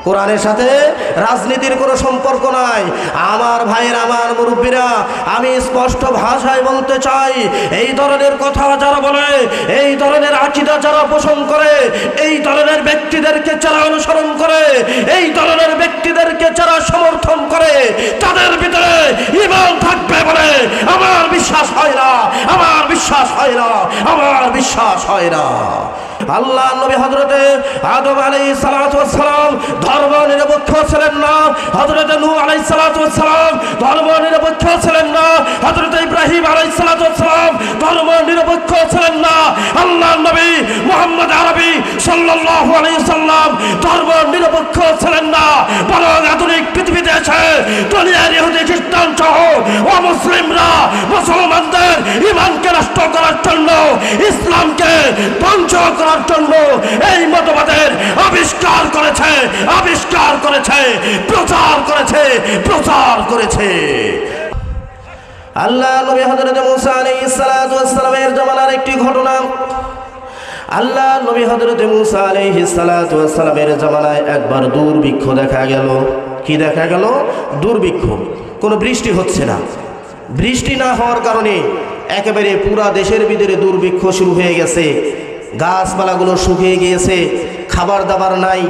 কোরআনের সাথে রাজনীতির কোনো সম্পর্ক নাই। আমার ভাইয়ের, আমার মুরব্বীরা, আমি স্পষ্ট ভাষায় বলতে চাই, এই ধরনের কথা যারা বলে, এই ধরনের আকীদা যারা পোষণ করে, এই ধরনের ব্যক্তিদেরকে যারা অনুসরণ করে, এই ধরনের ব্যক্তিদেরকে যারা সমর্থন করে, তাদের ভিতরে ঈমান থাকবে বলে আমার বিশ্বাস হয় না, আমার বিশ্বাস হয় না, আমার বিশ্বাস হয় না। আল্লাহ নবী হযরতে আদম আলাইহিস সালাতু ওয়াস সালাম ধর্ম নিরপেক্ষ ছিলেন না, হযরতে নূহ আলাইহিস সালাতু ওয়াস সালাম ধর্ম নিরপেক্ষ ছিলেন না, হযরতে ইব্রাহিম আলাইহিস সালাতু ওয়াস সালাম ধর্ম নিরপেক্ষ ছিলেন না, আল্লাহ নবী মুহাম্মদ আরবি সাল্লাল্লাহু আলাইহি সাল্লাম ধর্ম নিরপেক্ষ ছিলেন না। বরং আধুনিক পৃথিবীতে এসে দুনিয়ার ইহুদি খ্রিস্টান সহ অমুসলিমরা মুসলমানদের ঈমানকে নষ্ট করার জন্য, ইসলামকে ধ্বংস করার জন্য এই মতবাদের আবিষ্কার করেছে, আবিষ্কার করেছে, প্রচার করেছে, প্রচার করেছে। আল্লাহ নবী হযরত মুসা আলাইহিস সালাতু ওয়াস সালামের জামানার একটি ঘটনা। আল্লাহ নবী হযরত মুসা আলাইহিস সালাতু ওয়াস সালামের জামানায় একবার দুর্ভিক্ষ দেখা গেল। কি দেখা গেল? দুর্ভিক্ষ। কোনো বৃষ্টি হচ্ছে না। বৃষ্টি না হওয়ার কারণে একেবারে পুরা দেশের ভিতরে দুর্ভিক্ষ শুরু হয়ে গেছে। গাছপালাগুলো শুকিয়ে গিয়েছে, খাবার দাবার নাই,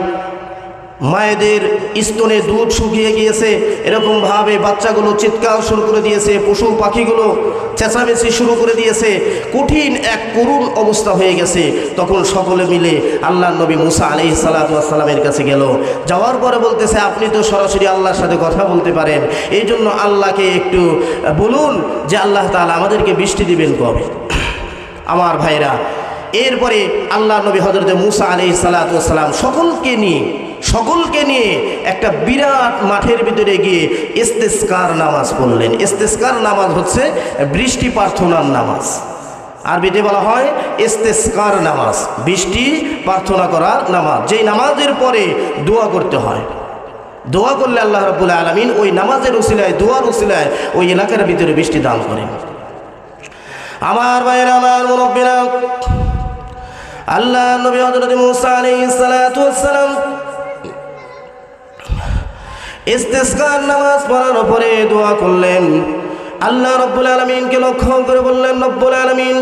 মায়েদের স্তনে দুধ শুকিয়ে গিয়েছে। এরকমভাবে বাচ্চাগুলো চিৎকার শুরু করে দিয়েছে, পশু পাখিগুলো চেঁচামেচি শুরু করে দিয়েছে। কঠিন এক করুণ অবস্থা হয়ে গেছে। তখন সকলে মিলে আল্লাহ নবী মুসা আলাইহিস সালাতু ওয়াস সালামের কাছে গেল। যাওয়ার পরে বলতেছে, আপনি তো সরাসরি আল্লাহর সাথে কথা বলতে পারেন, এই জন্য আল্লাহকে একটু বলুন যে আল্লাহ তাআলা আমাদেরকে বৃষ্টি দিবেন কবে। আমার ভাইরা, এরপরে আল্লাহ নবী হযরত মুসা আলাইহিস সালাতু ওয়াস সালাম সকলকে নিয়ে একটা বিরাট মাঠের ভিতরে গিয়ে ইস্তেসকার নামাজ পড়লেন। ইস্তেসকার নামাজ হচ্ছে বৃষ্টি প্রার্থনার নামাজ। আরবিতে বলা হয় ইস্তেসকার নামাজ, বৃষ্টি প্রার্থনা করার নামাজ। যেই নামাজের পরে দোয়া করতে হয়। দোয়া করলে আল্লাহ রাব্বুল আলামিন ওই নামাজের উসিলায়, দোয়ার উসিলায় ওই এলাকার ভিতরে বৃষ্টি দান করেন। আমার ভাইয়েরা, আমার মুরব্বীরা, আল্লাহ নবী হযরত মুসা আলাইহিস সালাতু ওয়াস সালাম ইস্তেসকার নামাজ পড়ার পরে দোয়া করলেন। আল্লাহ রাব্বুল আলামিনকে লক্ষ্য করে বললেন, রব্বুল আলামিন,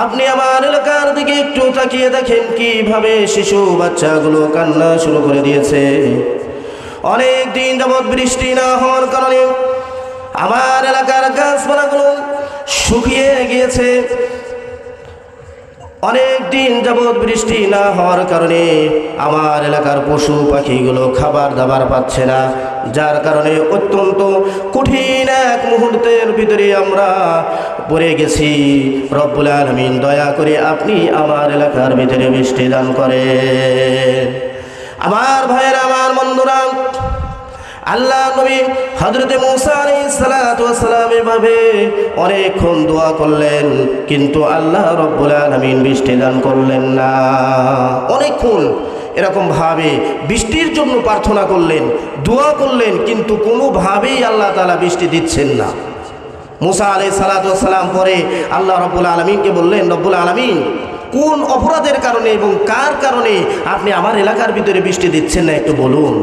আপনি আমার এলাকার দিকে একটু তাকিয়ে দেখেন কিভাবে শিশু বাচ্চাগুলো কান্না শুরু করে দিয়েছে। অনেক দিন যাবৎ বৃষ্টি না হওয়ার কারণে আমার এলাকার গাছপালাগুলো শুকিয়ে গিয়েছে। অনেক দিন যাবৎ বৃষ্টি না হওয়ার কারণে আমার এলাকার পশু পাখিগুলো খাবার দাবার পাচ্ছে না, যার কারণে অত্যন্ত কঠিন এক মুহূর্তের ভিতরে আমরা পড়ে গেছি। রব্বুল আলামিন, দয়া করে আপনি আমার এলাকার ভিতরে বৃষ্টি দান করেন। আমার ভাইয়েরা, আমার বন্ধুরা, আল্লাহ নবী হযরত মুসা আলাইহিস সালাতু ওয়াস সালাম এভাবে অনেকক্ষণ দোয়া করলেন, কিন্তু আল্লাহ রাব্বুল আলামিন বৃষ্টি দান করলেন না। অনেকক্ষণ এরকমভাবে বৃষ্টির জন্য প্রার্থনা করলেন, দোয়া করলেন, কিন্তু কোনোভাবেই আল্লাহ তাআলা বৃষ্টি দিচ্ছেন না। মুসা আলাইহিস সালাতু ওয়াস সালাম পরে আল্লাহ রাব্বুল আলামিনকে বললেন, রব্বুল আলামিন, কোন অপরাধের কারণে এবং কার কারণে আপনি আমার এলাকার ভিতরে বৃষ্টি দিচ্ছেন না, একটু বলুন।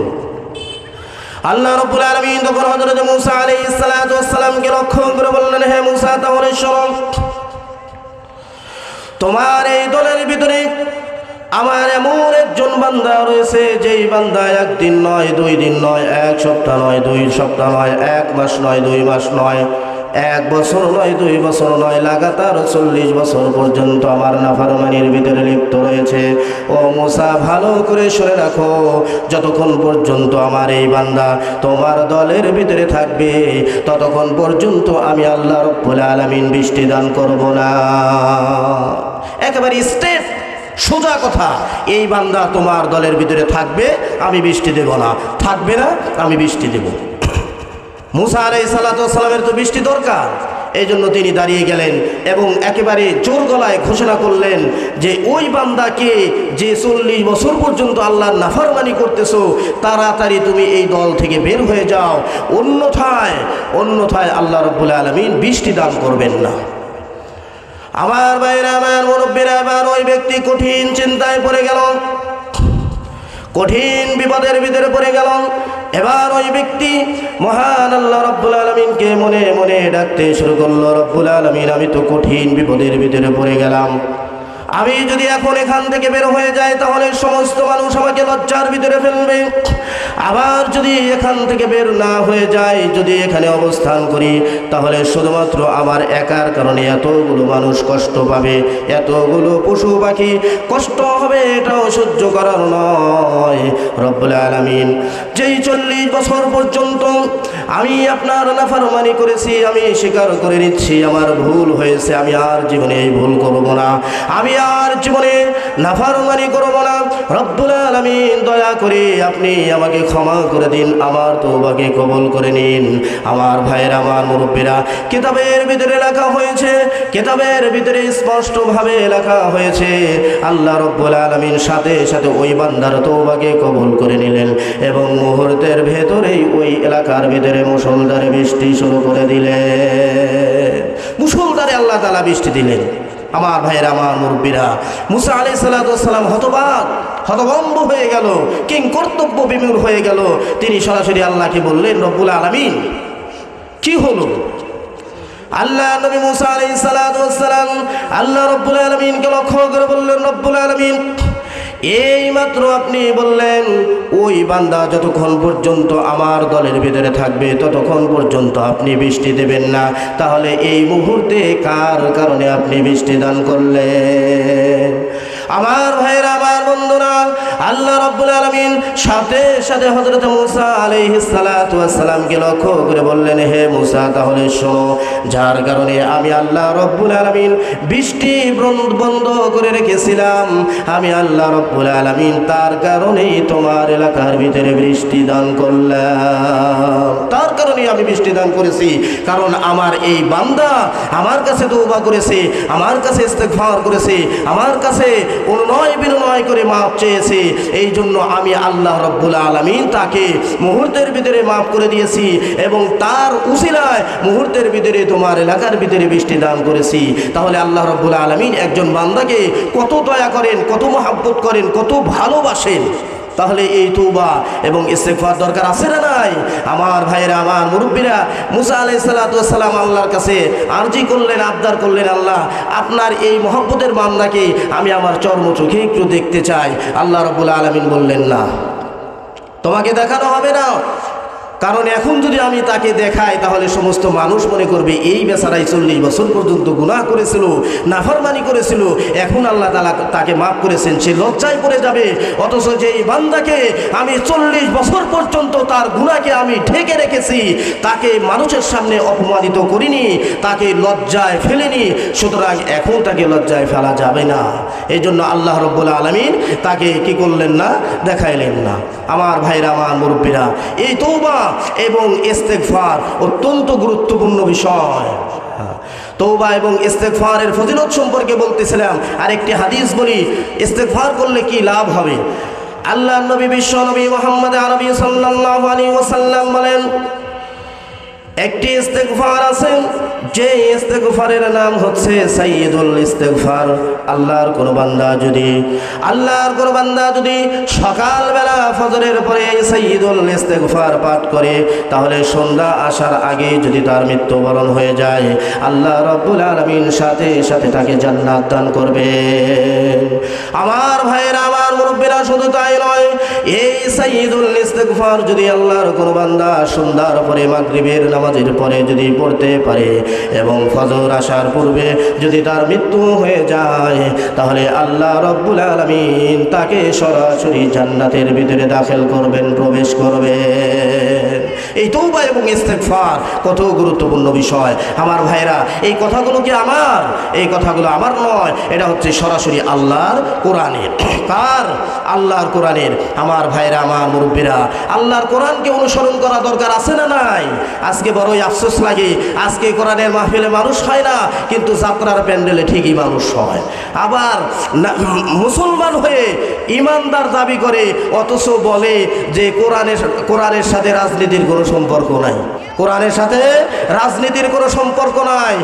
আল্লাহ রাব্বুল আলামিন তখন হযরত মুসা আলাইহিস সালাতু ওয়াস সালামকে লক্ষ্য করে বললেন, হে মুসা, তাহলে শোনো, তোমার এই দলের ভিতরে আমার এমন একজন বান্দা রয়েছে, যেই বান্দা একদিন নয়, 2 দিন নয়, 1 সপ্তাহ নয়, 2 সপ্তাহ নয়, 1 মাস নয়, 2 মাস নয়, 1 বছর নয়, 2 বছর নয়, লাগাতার 40 বছর পর্যন্ত আমার নাফরমানির ভিতরে লিপ্ত রয়েছে। ও মুসা, ভালো করে শুনে রাখো, যতক্ষণ পর্যন্ত আমার এই বান্দা তোমার দলের ভিতরে থাকবে, ততক্ষণ পর্যন্ত আমি আল্লাহ রাব্বুল আলামিন বৃষ্টি দান করব না। একেবারে স্ট্রেট সোজা কথা, এই বান্দা তোমার দলের ভিতরে থাকবে, আমি বৃষ্টি দেব না, থাকবে না, আমি বৃষ্টি দেব। মুসা আলাইহিস সালাতু ওয়াস সালামের তো বৃষ্টি দরকার, এই জন্য তিনি দাঁড়িয়ে গেলেন এবং একেবারে জোর গলায় ঘোষণা করলেন যে ওই বান্দাকে, যে 40 বছর পর্যন্ত আল্লাহর নাফরমানি করতেছো, তাড়াতাড়ি তুমি এই দল থেকে বের হয়ে যাও, অন্যথায় আল্লাহ রাব্বুল আলামিন বৃষ্টি দান করবেন না। আমার ভাইরা, আমার মুরব্বীরা, আবার ওই ব্যক্তি কঠিন চিন্তায় পড়ে গেল। কঠিন বিপদের ভিতরে পড়ে গেল। এবার ওই ব্যক্তি মহান আল্লাহ রব্বুল আলামিনকে মনে মনে ডাকতে শুরু করলো, রব্বুল আলামিন, আমি তো কঠিন বিপদের ভিতরে পড়ে গেলাম। আমি যদি এখন এখান থেকে বের হয়ে যাই তাহলে সমস্ত মানুষ আমাকে লজ্জার ভিতরে ফেলবে। আবার যদি এখান থেকে বের না হয়ে যায়, যদি এখানে অবস্থান করি, তাহলে শুধুমাত্র আমার একার কারণে এতগুলো মানুষ কষ্ট পাবে, এতগুলো পশু পাখি কষ্ট হবে, এটাও সহ্য করার নয়। রব্বুল আলামিন, যেই 40 বছর পর্যন্ত আমি আপনার নাফরমানি করেছি, আমি স্বীকার করে নিচ্ছি আমার ভুল হয়েছে, আমি আর জীবনে এই ভুল করব না, আমি আর জীবনে নাফরমানি করব না। রব্বুল আলামিন, দয়া করে আপনি আমাকে ক্ষমা করে দিন, আমার তওবাকে কবুল করে নিন। আমার ভাইয়েরা, আমার মুরব্বীরা, কিতাবের ভিতরে লেখা হয়েছে, কিতাবের ভিতরে স্পষ্টভাবে লেখা হয়েছে, আল্লাহ রব্বুল আলামিন সাথে সাথে ওই বান্দার তওবাকে কবুল করে নিলেন এবং মুহূর্তের ভেতরেই ওই এলাকার ভিতরে মুষলধারে বৃষ্টি শুরু করে দিলেন। মুষলধারে আল্লাহ তাআলা বৃষ্টি দিলেন। আমার ভাইয়েরা, আমার মুরব্বীরা, মুসা আলাইহিস সালাতু ওয়াস সালাম হতভম্ব হয়ে গেল, কিং কর্তব্য বিমূঢ় হয়ে গেল। তিনি সরাসরি আল্লাহকে বললেন, রব্বুল আলামিন, কি হলো? আল্লাহ নবী মুসা আলাইহিস সালাতু ওয়াস সালাম আল্লাহ রব্বুল আলামিনকে লক্ষ্য করে বললেন, রব্বুল আলামিন, এই মাত্র আপনি বললেন ওই বান্দা যতক্ষণ পর্যন্ত আমার দলের ভিতরে থাকবে ততক্ষণ পর্যন্ত আপনি বৃষ্টি দেবেন না, তাহলে এই মুহূর্তে কার কারণে আপনি বৃষ্টি দান করলেন? আমার ভাইয়েরা, আমার বন্ধুরা, আল্লাহ রাব্বুল আলামিন সাথে সাথে হযরত মুসা আলাইহিস সালাতু ওয়াস সালামকে লক্ষ্য করে বললেন, হে মুসা, তাহলে শোনো, যার কারণে আমি আল্লাহ রাব্বুল আলামিন বৃষ্টি বন্ধ করে রেখেছিলাম, আমি আল্লাহ রাব্বুল আলামিন তার কারণেই তোমার এলাকার ভিতরে বৃষ্টি দান করলাম। তার কারণেই আমি বৃষ্টি দান করেছি, কারণ আমার এই বান্দা আমার কাছে তওবা করেছে, আমার কাছে ইস্তেগফার করেছে, আমার কাছে অনুনয় বিনয় করে মাপ চেয়েছে। এই জন্য আমি আল্লাহ রাব্বুল আলামিন তাকে মুহূর্তের ভিতরে মাফ করে দিয়েছি এবং তার উসিলায় মুহূর্তের ভিতরে তোমার এলাকার ভিতরে বৃষ্টি দান করেছি। তাহলে আল্লাহ রাব্বুল আলামিন একজন বান্দাকে কত দয়া করেন, কত মহব্বত করেন, কত ভালোবাসেন। তাহলে এই তওবা এবং ইস্তেগফার দরকার আছে না নাই? আমার ভাইয়েরা, আমার মুরব্বীরা, মুসা আলাইহিস সালাতু ওয়াস সালাম আল্লাহর কাছে আরজি করলেন, আবদার করলেন, আল্লাহ, আপনার এই মহব্বতের বান্দাকে আমি আমার চর্ম চোখে একটু দেখতে চাই। আল্লাহ রাব্বুল আলামিন বললেন, না, তোমাকে দেখানো হবে না, কারণ এখন যদি আমি তাকে দেখাই তাহলে সমস্ত মানুষ মনে করবে এই বেচারাই 40 বছর পর্যন্ত গুনাহ করেছিল, নাফরমানি করেছিল, এখন আল্লাহ তাআলা তাকে মাফ করেছেন, সে লজ্জায় পড়ে যাবে। অথচ যেই বান্দাকে আমি 40 বছর পর্যন্ত তার গুনাহকে আমি ঢেকে রেখেছি, তাকে মানুষের সামনে অপমানিত করিনি, তাকে লজ্জায় ফেলেনি, সুতরাং এখন তাকে লজ্জায় ফেলা যাবে না। এই জন্য আল্লাহ রাব্বুল আলামিন তাকে কি করলেন না? দেখাইলেন না। আমার ভাইরা, আমার মুরব্বীরা, এই তওবা এবং ইস্তেগফার অত্যন্ত গুরুত্বপূর্ণ বিষয়। তওবা এবং ইস্তেগফারের ফজিলত সম্পর্কে বলতেছিলাম। আরেকটি হাদিস বলি, ইস্তেগফার করলে কি লাভ হবে। আল্লাহর নবী, বিশ্ব নবী মুহাম্মদ আরবী সাল্লাল্লাহু আলাইহি ওয়াসাল্লাম বলেন, একটি ইস্তেগফার আছে, যে ইস্তেগফারের নাম হচ্ছে সাইয়্যিদুল ইস্তেগফার। আল্লাহর কোন বান্দা যদি সকালবেলা ফজরের পরে সাইয়্যিদুল ইস্তেগফার পাঠ করে, তাহলে সন্ধ্যা আসার আগে যদি তার মৃত্যুবরণ হয়ে যায়, আল্লাহ রাব্বুল আলামিন সাথে সাথে তাকে জান্নাত দান করবে। আমার ভাইয়েরা, আমার মুরব্বীরা, শুধু তাই নয়, এই সাইয়্যিদুল ইস্তেগফার যদি আল্লাহর কোন বান্দা সন্ধ্যার পরে মাগরিবের নামাজের পরে যদি পড়তে পারে এবং ফজর আসার পূর্বে যদি তার মৃত্যু হয়ে যায়, তাহলে আল্লাহ রাব্বুল আলামিন তাকে সরাসরি জান্নাতের ভিতরে দাখিল করবেন, প্রবেশ করবেন। এই তওবা এবং ইস্তেগফার কত গুরুত্বপূর্ণ বিষয়। আমার ভাইরা, এই কথাগুলো কি আমার? এই কথাগুলো আমার নয়, এটা হচ্ছে সরাসরি আল্লাহর কোরআনের। কার? আল্লাহর কোরআনের। আমার ভাইরা, আমার মুরব্বীরা, আল্লাহর কোরআনকে অনুসরণ করা দরকার আছে না নাই? আজকে বড়ই আফসোস লাগে, আজকে কোরআনের মাহফিলে মানুষ হয় না, কিন্তু যাত্রার প্যান্ডেলে ঠিকই মানুষ হয়। আবার মুসলমান হয়ে ইমানদার দাবি করে, অথচ বলে যে কোরআনের সাথে রাজনীতির কোনো সম্পর্ক নাই। কোরআনের সাথে রাজনীতির কোনো সম্পর্ক নাই।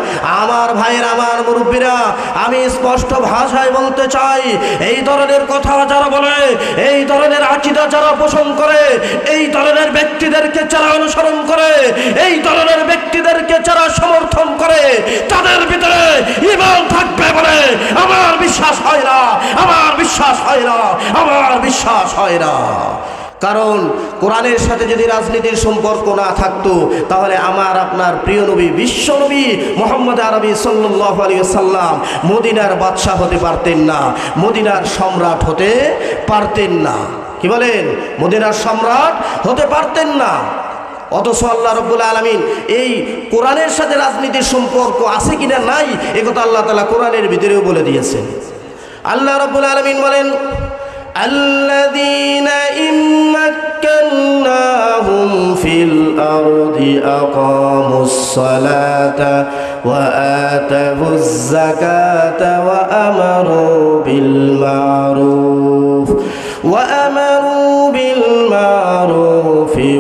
আমার ভাইয়ের, আমার মুরব্বীরা, আমি স্পষ্ট ভাষায় বলতে চাই, এই ধরনের কথা যারা বলে, এই ধরনের আকীদা যারা পোষণ করে, এই ধরনের ব্যক্তিদেরকে যারা অনুসরণ করে, এই ধরনের ব্যক্তিদেরকে যারা সমর্থন করে, তাদের ভিতরে ঈমান থাকবে বলে আমার বিশ্বাস হয় না, আমার বিশ্বাস হয় না, আমার বিশ্বাস হয় না। কারণ কোরআনের সাথে যদি রাজনীতির সম্পর্ক না থাকতো, তাহলে আমার আপনার প্রিয় নবী, বিশ্ব নবী মুহাম্মদ আরবি সাল্লাল্লাহু আলাইহি ওয়াসাল্লাম মদিনার বাদশাহ হতে পারতেন না, মদিনার সম্রাট হতে পারতেন না। কি বলেন? মদিনার সম্রাট হতে পারতেন না। অথচ আল্লাহ রাব্বুল আলামিন এই কোরআনের সাথে রাজনীতির সম্পর্ক আছে কিনা নাই, একথা আল্লাহ তাআলা কোরআনের ভিতরেও বলে দিয়েছেন। আল্লাহ রাব্বুল আলামিন বলেন, الذين إن مكناهم في الأرض أقاموا الصلاة وآتوا الزكاة وأمروا بالمعروف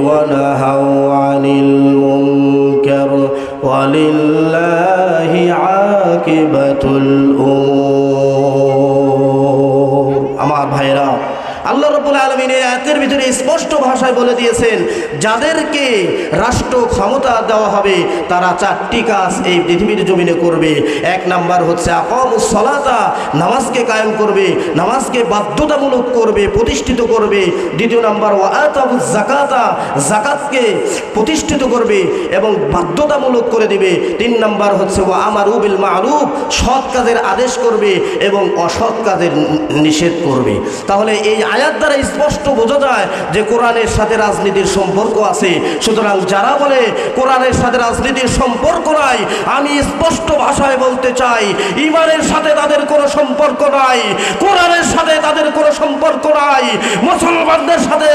ونهوا عن المنكر ولله عاقبة الأمور। আমার ভাইরা, আল্লাহ রাব্বুল আলামিন এই আয়াতের ভিতরে স্পষ্ট ভাষায় বলে দিয়েছেন, যাদেরকে রাষ্ট্র ক্ষমতা দেওয়া হবে তারা চারটি কাজ এই পৃথিবীর জমিনে করবে। এক নাম্বার হচ্ছে আকামুস সালাতা, নামাজকে কায়েম করবে, নামাজকে বাধ্যতামূলক করবে, প্রতিষ্ঠিত করবে। দ্বিতীয় নাম্বার ওয়া আতাউজ যাকাতা, যাকাতকে প্রতিষ্ঠিত করবে এবং বাধ্যতামূলক করে দিবে। তিন নাম্বার হচ্ছে ওয়া আমারু বিল মা'রুফ, সৎ কাজের আদেশ করবে এবং অসৎ কাজের নিষেধ করবে। তাহলে এই আয়াত দ্বারা স্পষ্ট বোঝা যায় যে কোরআনের সাথে রাজনীতির সম্পর্ক আছে। সুতরাং যারা বলে কোরআনের সাথে রাজনীতির সম্পর্ক নাই, আমি স্পষ্ট ভাষায় বলতে চাই, ঈমানের সাথে তাদের কোনো সম্পর্ক নাই, কোরআনের সাথে তাদের কোনো সম্পর্ক নাই, মুসলমানদের সাথে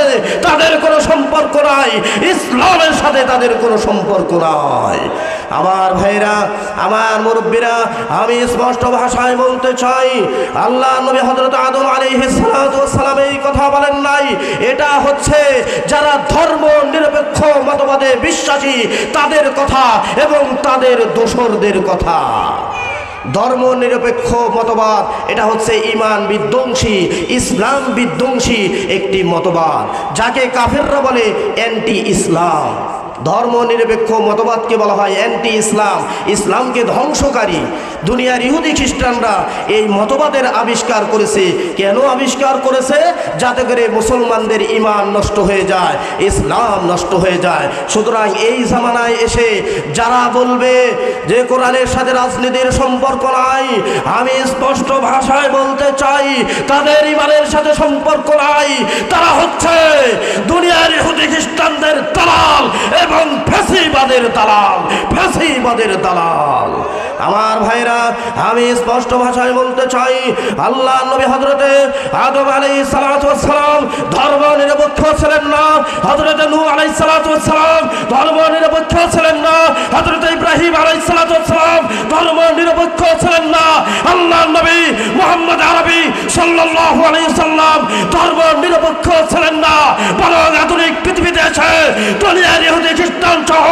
তাদের কোনো সম্পর্ক নাই, ইসলামের সাথে তাদের কোনো সম্পর্ক নাই। আমার ভাইরা, আমার মুরব্বীরা, আমি স্পষ্ট ভাষায় বলতে চাই, আল্লাহ নবী হযরত আদম আলাইহিস সালাতু ওয়াস সালাম এই কথা বলেন নাই। এটা হচ্ছে যারা ধর্ম নিরপেক্ষ মতবাদে বিশ্বাসী তাদের কথা এবং তাদের দোসরদের কথা। ধর্ম নিরপেক্ষ মতবাদ এটা হচ্ছে ঈমান বিধ্বংসী, ইসলাম বিধ্বংসী একটি মতবাদ, যাকে কাফেররা বলে অ্যান্টি ইসলাম। ধর্ম নিরপেক্ষ মতবাদকে বলা হয় অ্যান্টি ইসলাম, ইসলামকে ধ্বংসকারী। দুনিয়ার ইহুদি খ্রিস্টানরা এই মতবাদের আবিষ্কার করেছে। কেন আবিষ্কার করেছে? যাতে করে মুসলমানদের ঈমান নষ্ট হয়ে যায়, ইসলাম নষ্ট হয়ে যায়। সুতরাং এই জামানায় এসে যারা বলবে যে কোরআনের সাথে রাজনীতির সম্পর্ক নাই, আমি স্পষ্ট ভাষায় বলতে চাই, তাদের ঈমানের সাথে সম্পর্ক নাই। তারা হচ্ছে দুনিয়ার ইহুদি খ্রিস্টানদের দালাল এবং ফ্যাসিবাদের দালাল, ফ্যাসিবাদের দালাল। আমার ভাইরা, আমি স্পষ্ট ভাষায় বলতে চাই, আল্লাহ নবী হযরতে আদম আলাইহিস সালাতু ওয়াস সালাম ধর্ম নিরপেক্ষ ছিলেন না, হযরতে নূহ আলাইহিস সালাতু ওয়াস সালাম ধর্ম নিরপেক্ষ ছিলেন না, হযরতে ইব্রাহিম আলাইহিস সালাতু ওয়াস সালাম ধর্ম নিরপেক্ষ ছিলেন না, আল্লাহ নবী মুহাম্মদ আরবি সাল্লাল্লাহু আলাইহি সাল্লাম ধর্ম নিরপেক্ষ ছিলেন না। বরং আধুনিক পৃথিবীতে এসে দুনিয়ার ইহুদি খ্রিস্টান সহ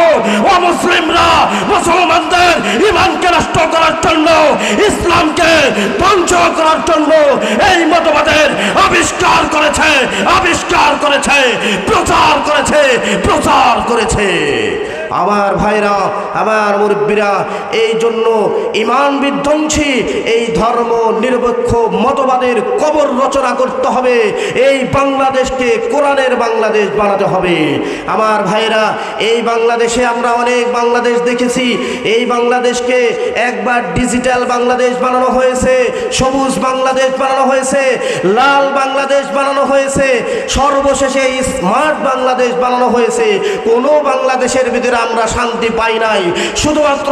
অমুসলিমরা মুসলমানদের ঈমানকে নষ্ট করার জন্য, ইসলামকে ধ্বংস করার জন্য এই মতবাদের আবিষ্কার করেছে, আবিষ্কার করেছে, প্রচার করেছে, প্রচার করেছে। আমার ভাইরা, আমার মুরব্বীরা, এই জন্য ঈমান বিধ্বংসী এই ধর্ম নিরপেক্ষ মতবাদের কবর রচনা করতে হবে। এই বাংলাদেশকে কোরআনের বাংলাদেশ বানাতে হবে। আমার ভাইরা, এই বাংলাদেশে আমরা অনেক বাংলাদেশ দেখেছি। এই বাংলাদেশকে একবার ডিজিটাল বাংলাদেশ বানানো হয়েছে, সবুজ বাংলাদেশ বানানো হয়েছে, লাল বাংলাদেশ বানানো হয়েছে, সর্বশেষে স্মার্ট বাংলাদেশ বানানো হয়েছে। কোনো বাংলাদেশের ভিতরে আমরা শান্তি পাই নাই। শুধুমাত্র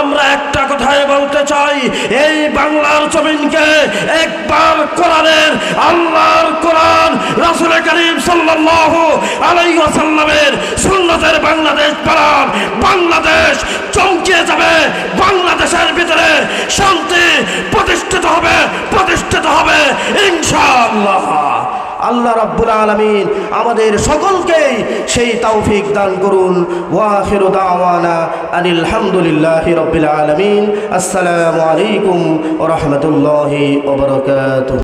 আমরা একটা কথাই বলতে চাই, এই বাংলার জমিনকে একবার কোরআনের, আল্লাহর কোরআন, রাসূল করিম সাল্লাল্লাহু আলাইহি ওয়াসাল্লামের সুন্নতের বাংলাদেশ বানান। বাংলাদেশ চমকে যাবে, বাংলাদেশের ভিতরে শান্তি প্রতিষ্ঠিত হবে, প্রতিষ্ঠিত হবে ইনশাআল্লাহ। আল্লাহ রাব্বুল আলামিন আমাদের সকলকেই সেই তৌফিক দান করুন। ওয়া আখিরু দাওয়ানা আনিল হামদুলিল্লাহি রাব্বিল আলামিন। আসসালামু আলাইকুম ওয়া রাহমাতুল্লাহি ওয়া বারাকাতুহু।